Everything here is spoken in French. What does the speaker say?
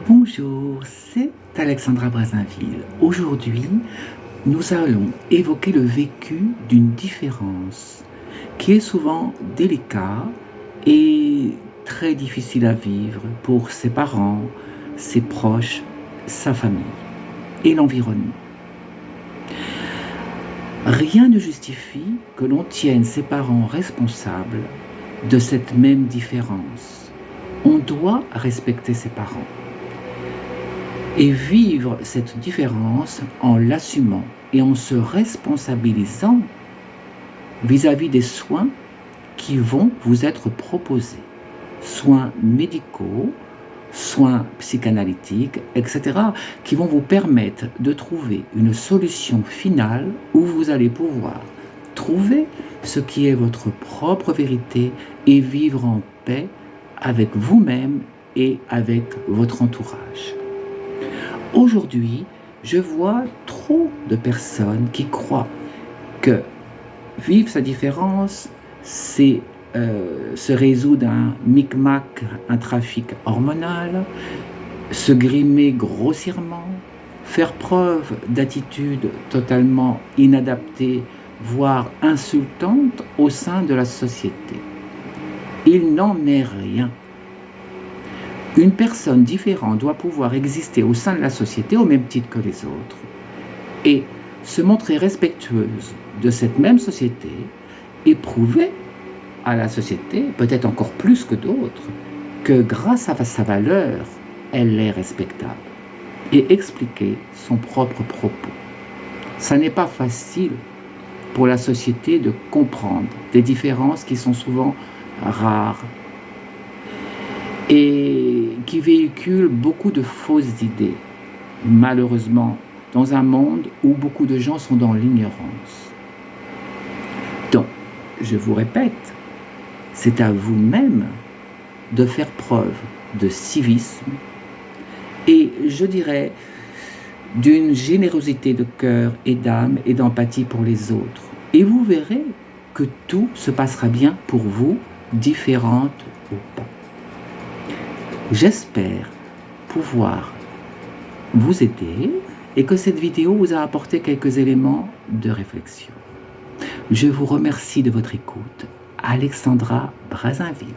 Bonjour, c'est Alexandra Brazinville. Aujourd'hui, nous allons évoquer le vécu d'une différence qui est souvent délicat et très difficile à vivre pour ses parents, ses proches, sa famille et l'environnement. Rien ne justifie que l'on tienne ses parents responsables de cette même différence. On doit respecter ses parents et vivre cette différence en l'assumant et en se responsabilisant vis-à-vis des soins qui vont vous être proposés, soins médicaux, soins psychanalytiques, etc., qui vont vous permettre de trouver une solution finale où vous allez pouvoir trouver ce qui est votre propre vérité et vivre en paix avec vous-même et avec votre entourage. Aujourd'hui, je vois trop de personnes qui croient que vivre sa différence, c'est se résoudre un micmac, un trafic hormonal, se grimer grossièrement, faire preuve d'attitudes totalement inadaptées, voire insultantes au sein de la société. Il n'en est rien. Une personne différente doit pouvoir exister au sein de la société au même titre que les autres et se montrer respectueuse de cette même société et prouver à la société, peut-être encore plus que d'autres, que grâce à sa valeur, elle est respectable et expliquer son propre propos. Ça n'est pas facile pour la société de comprendre des différences qui sont souvent rares et qui véhiculent beaucoup de fausses idées, malheureusement, dans un monde où beaucoup de gens sont dans l'ignorance. Donc, je vous répète, c'est à vous-même de faire preuve de civisme et, je dirais, d'une générosité de cœur et d'âme et d'empathie pour les autres. Et vous verrez que tout se passera bien pour vous, différente ou pas. J'espère pouvoir vous aider et que cette vidéo vous a apporté quelques éléments de réflexion. Je vous remercie de votre écoute. Alexandra Brazinville.